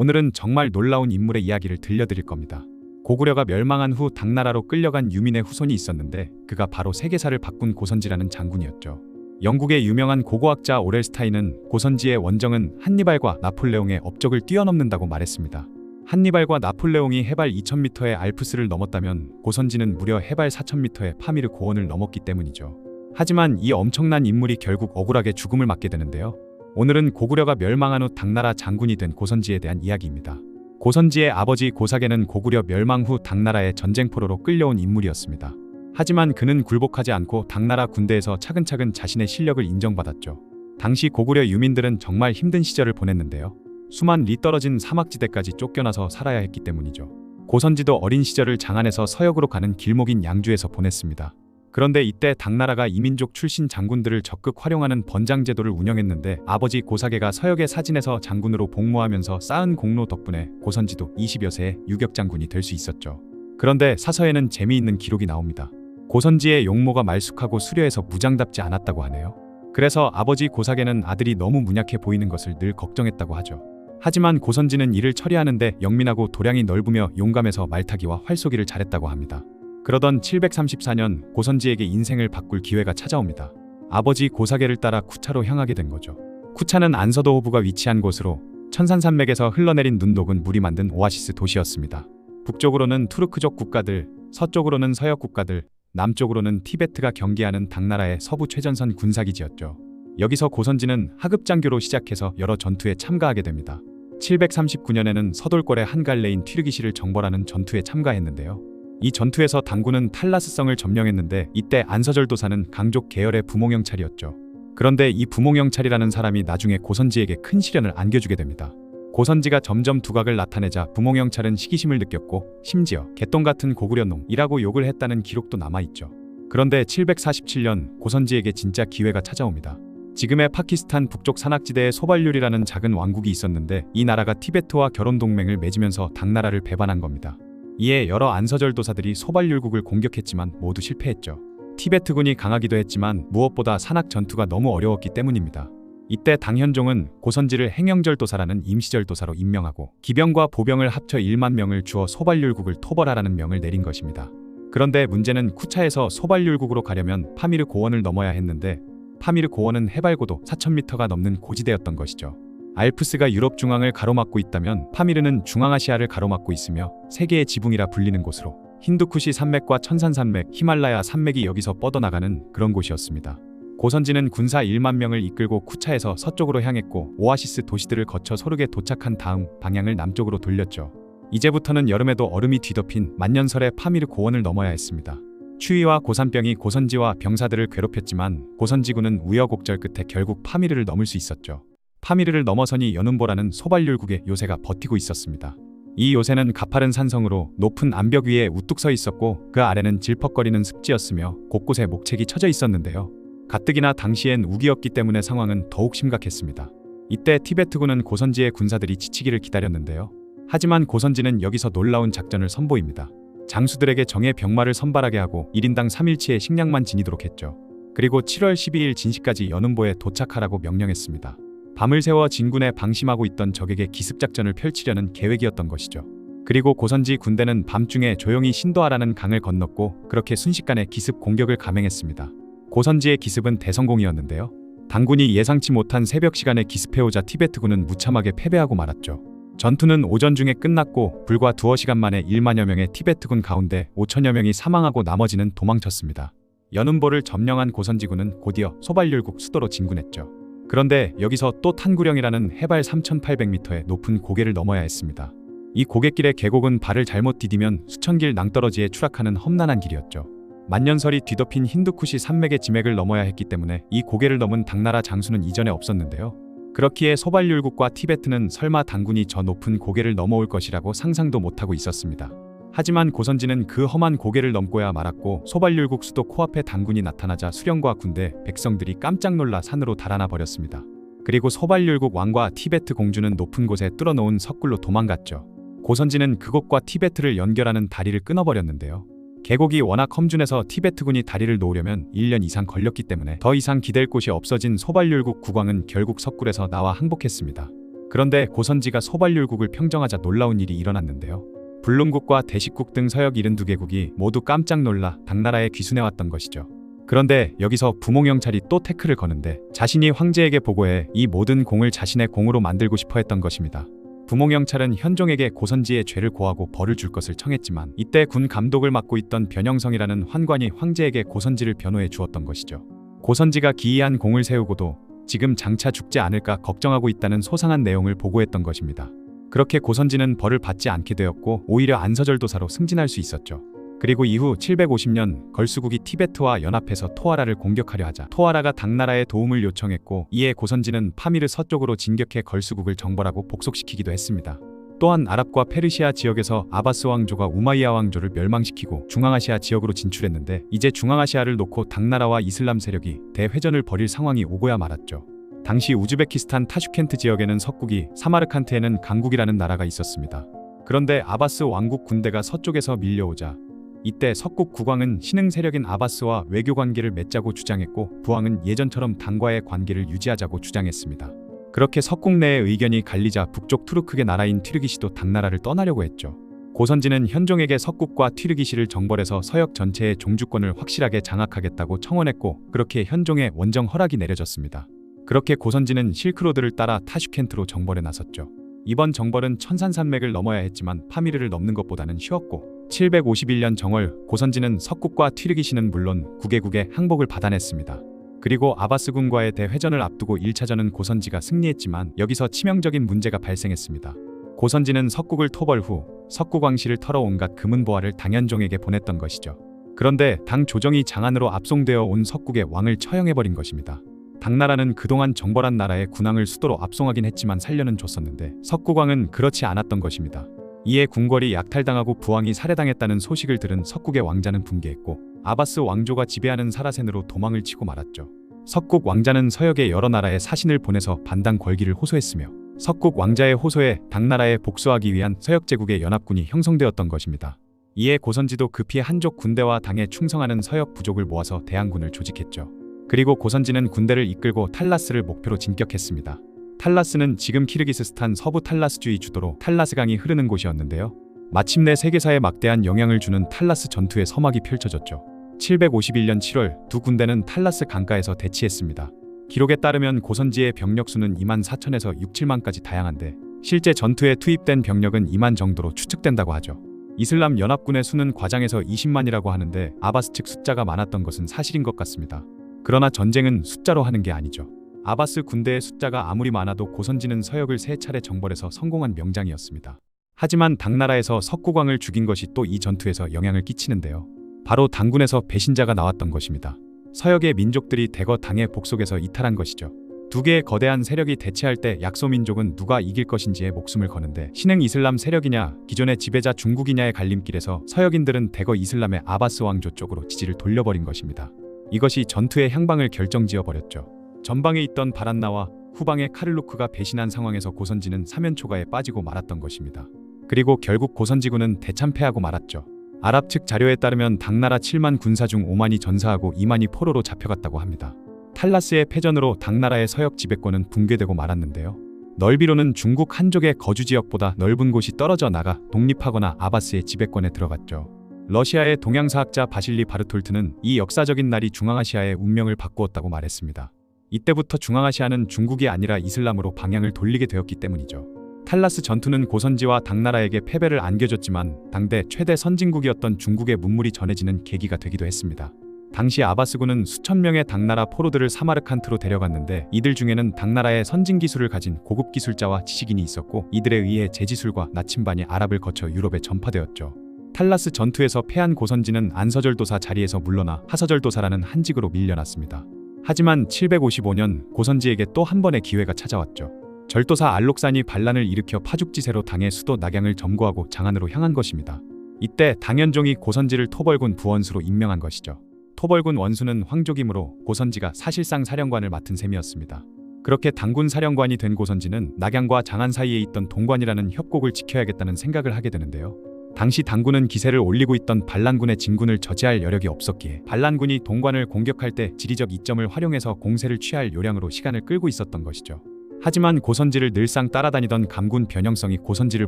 오늘은 정말 놀라운 인물의 이야기를 들려드릴 겁니다. 고구려가 멸망한 후 당나라로 끌려간 유민의 후손이 있었는데 그가 바로 세계사를 바꾼 고선지라는 장군이었죠. 영국의 유명한 고고학자 오렐스타인은 고선지의 원정은 한니발과 나폴레옹의 업적을 뛰어넘는다고 말했습니다. 한니발과 나폴레옹이 해발 2000m의 알프스를 넘었다면 고선지는 무려 해발 4000m의 파미르 고원을 넘었기 때문이죠. 하지만 이 엄청난 인물이 결국 억울하게 죽음을 맞게 되는데요. 오늘은 고구려가 멸망한 후 당나라 장군이 된 고선지에 대한 이야기입니다. 고선지의 아버지 고사계는 고구려 멸망 후 당나라의 전쟁포로로 끌려온 인물이었습니다. 하지만 그는 굴복하지 않고 당나라 군대에서 차근차근 자신의 실력을 인정받았죠. 당시 고구려 유민들은 정말 힘든 시절을 보냈는데요. 수만 리 떨어진 사막지대까지 쫓겨나서 살아야 했기 때문이죠. 고선지도 어린 시절을 장안에서 서역으로 가는 길목인 양주에서 보냈습니다. 그런데 이때 당나라가 이민족 출신 장군들을 적극 활용하는 번장제도를 운영했는데 아버지 고사계가 서역의 사진에서 장군으로 복무하면서 쌓은 공로 덕분에 고선지도 20여 세의 유격장군이 될 수 있었죠. 그런데 사서에는 재미있는 기록이 나옵니다. 고선지의 용모가 말쑥하고 수려해서 무장답지 않았다고 하네요. 그래서 아버지 고사계는 아들이 너무 문약해 보이는 것을 늘 걱정했다고 하죠. 하지만 고선지는 이를 처리하는데 영민하고 도량이 넓으며 용감해서 말타기와 활쏘기를 잘했다고 합니다. 그러던 734년 고선지에게 인생을 바꿀 기회가 찾아옵니다. 아버지 고사계를 따라 쿠차로 향하게 된 거죠. 쿠차는 안서도 호부가 위치한 곳으로 천산산맥에서 흘러내린 눈 녹은 물이 만든 오아시스 도시였습니다. 북쪽으로는 투르크족 국가들, 서쪽으로는 서역 국가들, 남쪽으로는 티베트가 경계하는 당나라의 서부 최전선 군사기지였죠. 여기서 고선지는 하급장교로 시작해서 여러 전투에 참가하게 됩니다. 739년에는 서돌궐의 한 갈래인 튀르기시를 정벌하는 전투에 참가했는데요. 이 전투에서 당군은 탈라스성을 점령했는데 이때 안서절도사는 강족 계열의 부몽영찰이었죠. 그런데 이 부몽영찰이라는 사람이 나중에 고선지에게 큰 시련을 안겨주게 됩니다. 고선지가 점점 두각을 나타내자 부몽영찰은 시기심을 느꼈고 심지어 개똥 같은 고구려놈이라고 욕을 했다는 기록도 남아있죠. 그런데 747년 고선지에게 진짜 기회가 찾아옵니다. 지금의 파키스탄 북쪽 산악지대에 소발률이라는 작은 왕국이 있었는데 이 나라가 티베트와 결혼 동맹을 맺으면서 당나라를 배반한 겁니다. 이에 여러 안서절도사들이 소발률국을 공격했지만 모두 실패했죠. 티베트군이 강하기도 했지만 무엇보다 산악 전투가 너무 어려웠기 때문입니다. 이때 당현종은 고선지를 행영절도사라는 임시절도사로 임명하고 기병과 보병을 합쳐 1만 명을 주어 소발률국을 토벌하라는 명을 내린 것입니다. 그런데 문제는 쿠차에서 소발률국으로 가려면 파미르 고원을 넘어야 했는데 파미르 고원은 해발고도 4000m가 넘는 고지대였던 것이죠. 알프스가 유럽 중앙을 가로막고 있다면 파미르는 중앙아시아를 가로막고 있으며 세계의 지붕이라 불리는 곳으로 힌두쿠시 산맥과 천산산맥, 히말라야 산맥이 여기서 뻗어나가는 그런 곳이었습니다. 고선지는 군사 1만 명을 이끌고 쿠차에서 서쪽으로 향했고 오아시스 도시들을 거쳐 소르게 도착한 다음 방향을 남쪽으로 돌렸죠. 이제부터는 여름에도 얼음이 뒤덮인 만년설의 파미르 고원을 넘어야 했습니다. 추위와 고산병이 고선지와 병사들을 괴롭혔지만 고선지군은 우여곡절 끝에 결국 파미르를 넘을 수 있었죠. 파미르를 넘어서니 연운보라는 소발률국의 요새가 버티고 있었습니다. 이 요새는 가파른 산성으로 높은 암벽 위에 우뚝 서 있었고 그 아래는 질퍽거리는 습지였으며 곳곳에 목책이 쳐져 있었는데요. 가뜩이나 당시엔 우기였기 때문에 상황은 더욱 심각했습니다. 이때 티베트군은 고선지의 군사들이 지치기를 기다렸는데요. 하지만 고선지는 여기서 놀라운 작전을 선보입니다. 장수들에게 정예 병마를 선발하게 하고 1인당 3일치의 식량만 지니도록 했죠. 그리고 7월 12일 진시까지 연운보에 도착하라고 명령했습니다. 밤을 새워 진군에 방심하고 있던 적에게 기습작전을 펼치려는 계획이었던 것이죠. 그리고 고선지 군대는 밤중에 조용히 신도하라는 강을 건넜고 그렇게 순식간에 기습 공격을 감행했습니다. 고선지의 기습은 대성공이었는데요. 당군이 예상치 못한 새벽 시간에 기습해오자 티베트군은 무참하게 패배하고 말았죠. 전투는 오전 중에 끝났고 불과 두어 시간 만에 1만여 명의 티베트군 가운데 5천여 명이 사망하고 나머지는 도망쳤습니다. 연운보를 점령한 고선지군은 곧이어 소발률국 수도로 진군했죠. 그런데 여기서 또 탄구령이라는 해발 3800m의 높은 고개를 넘어야 했습니다. 이 고갯길의 계곡은 발을 잘못 디디면 수천 길 낭떠러지에 추락하는 험난한 길이었죠. 만년설이 뒤덮인 힌두쿠시 산맥의 지맥을 넘어야 했기 때문에 이 고개를 넘은 당나라 장수는 이전에 없었는데요. 그렇기에 소발률국과 티베트는 설마 당군이 저 높은 고개를 넘어올 것이라고 상상도 못하고 있었습니다. 하지만 고선지는 그 험한 고개를 넘고야 말았고 소발률국 수도 코앞에 당군이 나타나자 수령과 군대, 백성들이 깜짝 놀라 산으로 달아나 버렸습니다. 그리고 소발률국 왕과 티베트 공주는 높은 곳에 뚫어놓은 석굴로 도망갔죠. 고선지는 그곳과 티베트를 연결하는 다리를 끊어버렸는데요. 계곡이 워낙 험준해서 티베트군이 다리를 놓으려면 1년 이상 걸렸기 때문에 더 이상 기댈 곳이 없어진 소발률국 국왕은 결국 석굴에서 나와 항복했습니다. 그런데 고선지가 소발률국을 평정하자 놀라운 일이 일어났는데요. 불룸국과 대식국 등 서역 72개국이 모두 깜짝 놀라 당나라에 귀순해왔던 것이죠. 그런데 여기서 부몽영찰이 또 태클을 거는데 자신이 황제에게 보고해 이 모든 공을 자신의 공으로 만들고 싶어 했던 것입니다. 부몽영찰은 현종에게 고선지의 죄를 고하고 벌을 줄 것을 청했지만 이때 군 감독을 맡고 있던 변영성이라는 환관이 황제에게 고선지를 변호해 주었던 것이죠. 고선지가 기이한 공을 세우고도 지금 장차 죽지 않을까 걱정하고 있다는 소상한 내용을 보고했던 것입니다. 그렇게 고선지는 벌을 받지 않게 되었고 오히려 안서절도사로 승진할 수 있었죠. 그리고 이후 750년 걸수국이 티베트와 연합해서 토하라를 공격하려 하자 토하라가 당나라의 도움을 요청했고 이에 고선지는 파미르 서쪽으로 진격해 걸수국을 정벌하고 복속시키기도 했습니다. 또한 아랍과 페르시아 지역에서 아바스 왕조가 우마이야 왕조를 멸망시키고 중앙아시아 지역으로 진출했는데 이제 중앙아시아를 놓고 당나라와 이슬람 세력이 대회전을 벌일 상황이 오고야 말았죠. 당시 우즈베키스탄 타슈켄트 지역에는 석국이, 사마르칸트에는 강국이라는 나라가 있었습니다. 그런데 아바스 왕국 군대가 서쪽에서 밀려오자 이때 석국 국왕은 신흥 세력인 아바스와 외교 관계를 맺자고 주장했고 부왕은 예전처럼 당과의 관계를 유지하자고 주장했습니다. 그렇게 석국 내의 의견이 갈리자 북쪽 투르크계 나라인 튀르기시도 당나라를 떠나려고 했죠. 고선지는 현종에게 석국과 튀르기시를 정벌해서 서역 전체의 종주권을 확실하게 장악하겠다고 청원했고 그렇게 현종의 원정 허락이 내려졌습니다. 그렇게 고선지는 실크로드를 따라 타슈켄트로 정벌에 나섰죠. 이번 정벌은 천산산맥을 넘어야 했지만 파미르를 넘는 것보다는 쉬웠고 751년 정월 고선지는 석국과 튀르기시는 물론 9개국의 항복을 받아냈습니다. 그리고 아바스군과의 대회전을 앞두고 1차전은 고선지가 승리했지만 여기서 치명적인 문제가 발생했습니다. 고선지는 석국을 토벌 후 석국왕실을 털어 온갖 금은보화를 당현종에게 보냈던 것이죠. 그런데 당 조정이 장안으로 압송되어 온 석국의 왕을 처형해버린 것입니다. 당나라는 그동안 정벌한 나라의 군왕을 수도로 압송하긴 했지만 살려는 줬었는데 석국왕은 그렇지 않았던 것입니다. 이에 궁궐이 약탈당하고 부왕이 살해당했다는 소식을 들은 석국의 왕자는 붕괴했고 아바스 왕조가 지배하는 사라센으로 도망을 치고 말았죠. 석국 왕자는 서역의 여러 나라에 사신을 보내서 반당 걸기를 호소했으며 석국 왕자의 호소에 당나라에 복수하기 위한 서역 제국의 연합군이 형성되었던 것입니다. 이에 고선지도 급히 한족 군대와 당에 충성하는 서역 부족을 모아서 대항군을 조직했죠. 그리고 고선지는 군대를 이끌고 탈라스를 목표로 진격했습니다. 탈라스는 지금 키르기스스탄 서부 탈라스주의 주도로 탈라스강이 흐르는 곳이었는데요. 마침내 세계사에 막대한 영향을 주는 탈라스 전투의 서막이 펼쳐졌죠. 751년 7월 두 군대는 탈라스 강가에서 대치했습니다. 기록에 따르면 고선지의 병력수는 2만 4천에서 6, 7만까지 다양한데 실제 전투에 투입된 병력은 2만 정도로 추측된다고 하죠. 이슬람 연합군의 수는 과장해서 20만이라고 하는데 아바스 측 숫자가 많았던 것은 사실인 것 같습니다. 그러나 전쟁은 숫자로 하는 게 아니죠. 아바스 군대의 숫자가 아무리 많아도 고선지는 서역을 3차례 정벌해서 성공한 명장이었습니다. 하지만 당나라에서 석국왕을 죽인 것이 또 이 전투에서 영향을 끼치는데요. 바로 당군에서 배신자가 나왔던 것입니다. 서역의 민족들이 대거 당의 복속에서 이탈한 것이죠. 두 개의 거대한 세력이 대치할 때 약소민족은 누가 이길 것인지에 목숨을 거는데 신흥 이슬람 세력이냐 기존의 지배자 중국이냐의 갈림길에서 서역인들은 대거 이슬람의 아바스 왕조 쪽으로 지지를 돌려버린 것입니다. 이것이 전투의 향방을 결정지어버렸죠. 전방에 있던 바란나와 후방의 카를루크가 배신한 상황에서 고선지는 사면초가에 빠지고 말았던 것입니다. 그리고 결국 고선지군은 대참패하고 말았죠. 아랍 측 자료에 따르면 당나라 7만 군사 중 5만이 전사하고 2만이 포로로 잡혀갔다고 합니다. 탈라스의 패전으로 당나라의 서역 지배권은 붕괴되고 말았는데요. 넓이로는 중국 한족의 거주지역보다 넓은 곳이 떨어져 나가 독립하거나 아바스의 지배권에 들어갔죠. 러시아의 동양사학자 바실리 바르톨트는 이 역사적인 날이 중앙아시아의 운명을 바꾸었다고 말했습니다. 이때부터 중앙아시아는 중국이 아니라 이슬람으로 방향을 돌리게 되었기 때문이죠. 탈라스 전투는 고선지와 당나라에게 패배를 안겨줬지만 당대 최대 선진국이었던 중국의 문물이 전해지는 계기가 되기도 했습니다. 당시 아바스군은 수천 명의 당나라 포로들을 사마르칸트로 데려갔는데 이들 중에는 당나라의 선진 기술을 가진 고급 기술자와 지식인이 있었고 이들에 의해 제지술과 나침반이 아랍을 거쳐 유럽에 전파되었죠. 탈라스 전투에서 패한 고선지는 안서절도사 자리에서 물러나 하서절도사라는 한직으로 밀려났습니다. 하지만 755년 고선지에게 또 한 번의 기회가 찾아왔죠. 절도사 알록산이 반란을 일으켜 파죽지세로 당의 수도 낙양을 점거하고 장안으로 향한 것입니다. 이때 당현종이 고선지를 토벌군 부원수로 임명한 것이죠. 토벌군 원수는 황족이므로 고선지가 사실상 사령관을 맡은 셈이었습니다. 그렇게 당군 사령관이 된 고선지는 낙양과 장안 사이에 있던 동관이라는 협곡을 지켜야겠다는 생각을 하게 되는데요. 당시 당군은 기세를 올리고 있던 반란군의 진군을 저지할 여력이 없었기에 반란군이 동관을 공격할 때 지리적 이점을 활용해서 공세를 취할 요량으로 시간을 끌고 있었던 것이죠. 하지만 고선지를 늘상 따라다니던 감군 변형성이 고선지를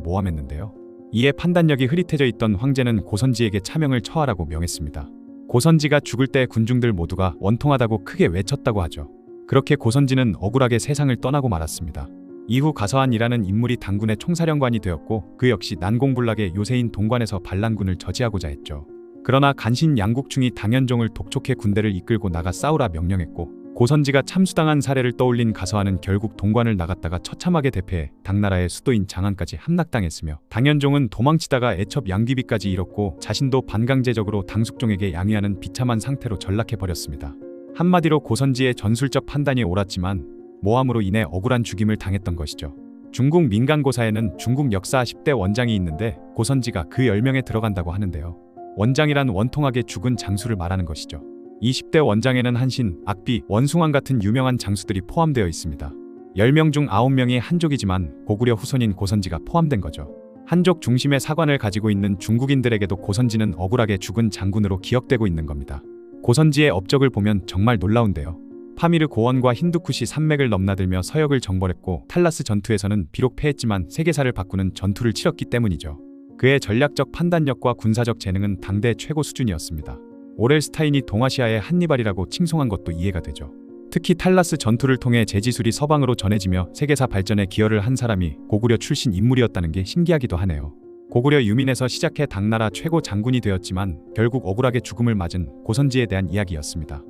모함했는데요. 이에 판단력이 흐릿해져 있던 황제는 고선지에게 차명을 처하라고 명했습니다. 고선지가 죽을 때 군중들 모두가 원통하다고 크게 외쳤다고 하죠. 그렇게 고선지는 억울하게 세상을 떠나고 말았습니다. 이후 가서한이라는 인물이 당군의 총사령관이 되었고 그 역시 난공불락의 요새인 동관에서 반란군을 저지하고자 했죠. 그러나 간신 양국충이 당현종을 독촉해 군대를 이끌고 나가 싸우라 명령했고 고선지가 참수당한 사례를 떠올린 가서한은 결국 동관을 나갔다가 처참하게 대패해 당나라의 수도인 장안까지 함락당했으며 당현종은 도망치다가 애첩 양귀비까지 잃었고 자신도 반강제적으로 당숙종에게 양위하는 비참한 상태로 전락해버렸습니다. 한마디로 고선지의 전술적 판단이 옳았지만 모함으로 인해 억울한 죽임을 당했던 것이죠. 중국 민간고사에는 중국 역사 10대 원장이 있는데 고선지가 그 10명에 들어간다고 하는데요. 원장이란 원통하게 죽은 장수를 말하는 것이죠. 이 10대 원장에는 한신, 악비, 원숭왕 같은 유명한 장수들이 포함되어 있습니다. 10명 중 9명이 한족이지만 고구려 후손인 고선지가 포함된 거죠. 한족 중심의 사관을 가지고 있는 중국인들에게도 고선지는 억울하게 죽은 장군으로 기억되고 있는 겁니다. 고선지의 업적을 보면 정말 놀라운데요. 파미르 고원과 힌두쿠시 산맥을 넘나들며 서역을 정벌했고 탈라스 전투에서는 비록 패했지만 세계사를 바꾸는 전투를 치렀기 때문이죠. 그의 전략적 판단력과 군사적 재능은 당대 최고 수준이었습니다. 오렐스타인이 동아시아의 한니발이라고 칭송한 것도 이해가 되죠. 특히 탈라스 전투를 통해 제지술이 서방으로 전해지며 세계사 발전에 기여를 한 사람이 고구려 출신 인물이었다는 게 신기하기도 하네요. 고구려 유민에서 시작해 당나라 최고 장군이 되었지만 결국 억울하게 죽음을 맞은 고선지에 대한 이야기였습니다.